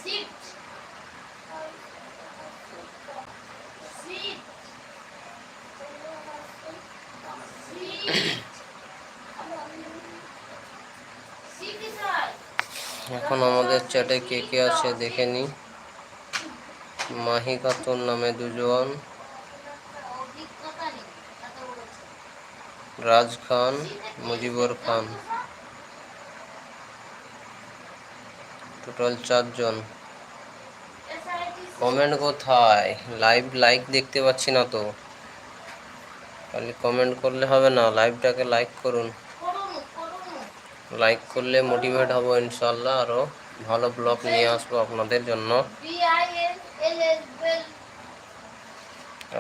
এখন আমাদের চ্যাটে কে কে আছে দেখে নি। মাহি খাতুন নামে 2 জন, রাজ খান, মুজিবুর খান, টোটাল 4 জন। কমেন্ট কোথায়? লাইক দেখতে পাচ্ছি না তো। খালি কমেন্ট করলে হবে না, লাইভটাকে লাইক করুন। লাইক করলে মোটিভেট হব ইনশাল্লাহ, আরও ভালো ব্লগ নিয়ে আসবো আপনাদের জন্য।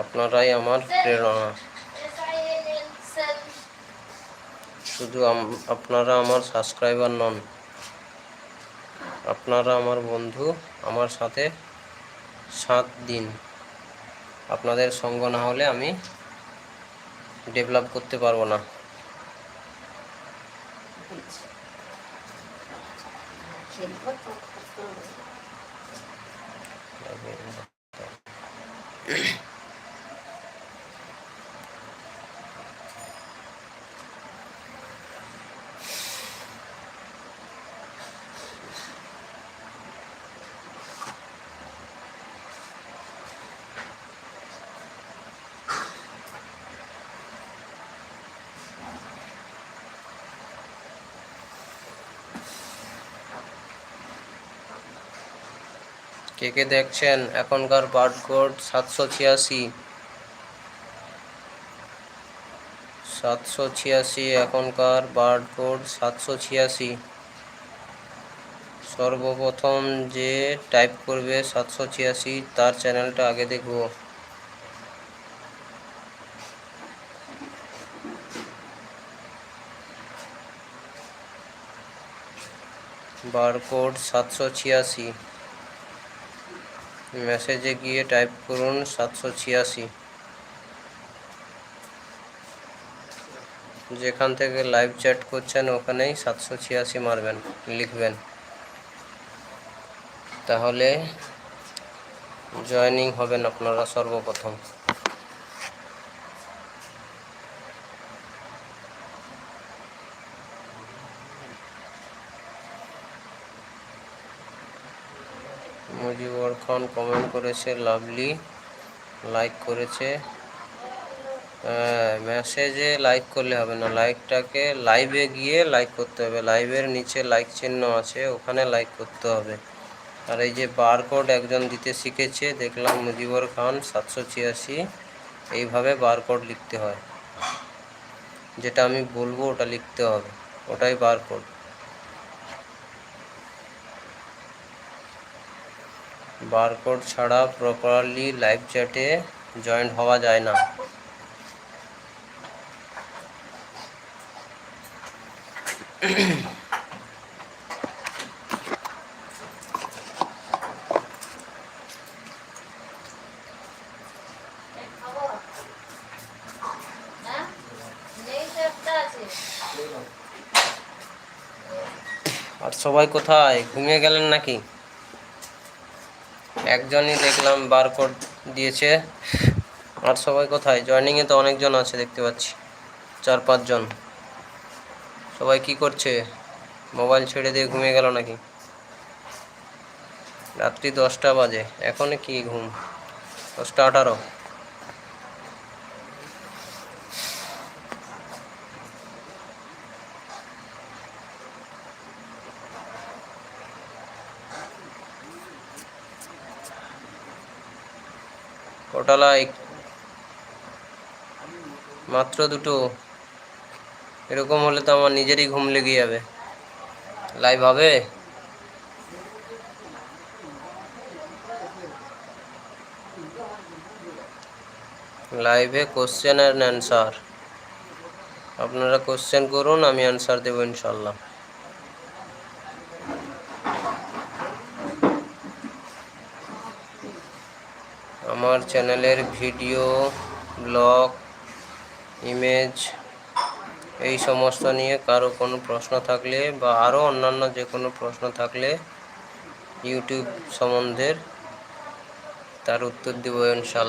আপনারাই আমার প্রেরণা। শুধু আপনারা আমার সাবস্ক্রাইবার নন, আপনারা আমার বন্ধু। আমার সাথে 7 দিন। আপনাদের সঙ্গ না হলে আমি ডেভেলপ করতে পারবো না। কে কে দেখছেন? এখনকার বার্ড কোড 786। এখনকার বার্ড কোড 786। সর্বপ্রথম যে টাইপ করবে 786 তার চ্যানেলটা আগে দেখব। বার্ড কোড 786, মেসেজে গিয়ে টাইপ করুন 786। যেখান থেকে লাইভ চ্যাট করছেন ওখানেই 786 মারবেন, লিখবেন, তাহলে জয়েনিং হবেন আপনারা সর্বপ্রথম। মুজিবুর খান কমেন্ট করেছে, লাভলি লাইক করেছে। মেসেজে লাইক করলে হবে না, লাইকটাকে লাইভে গিয়ে লাইক করতে হবে। লাইভের নিচে লাইক চিহ্ন আছে, ওখানে লাইক করতে হবে। আর এই যে বারকোড একজন দিতে শিখেছে দেখলাম, মুজিবুর খান 786, এইভাবে বারকোড লিখতে হয়। যেটা আমি বলবো ওটা লিখতে হবে, ওটাই বারকোড। বারকোড ছাড়া প্রপারলি লাইভ চ্যাটে জয়েন্ট হওয়া যায় না। আর সবাই কোথায়? ঘুমিয়ে গেলেন নাকি? একজনই দেখলাম বারকোড দিয়েছে, আর সবাই কোথায়? জয়েনিংয়ে তো অনেকজন আছে দেখতে পাচ্ছি, 4-5 জন। সবাই কি করছে? মোবাইল ছেড়ে দিয়ে ঘুমিয়ে গেল নাকি? রাত্রি 10টা বাজে, এখনই কি ঘুম? 10টা 18। কটা লাইক? মাত্র 2টো। এরকম হলে তো আমার নিজেরই ঘুম লেগে যাবে। লাইভ হবে? লাইভে কোশ্চেন অ্যান্ড অ্যান্সার। আপনারা কোশ্চেন করুন, আমি অ্যান্সার দেবো ইনশাল্লাহ। আমার চ্যানেলের ভিডিও, ব্লগ, ইমেজ, এই সমস্ত নিয়ে কারো কোনো প্রশ্ন থাকলে বা আরও অন্যান্য যে কোনো প্রশ্ন থাকলে ইউটিউব সম্বন্ধে তার উত্তর দিব ইনশাআল্লাহ।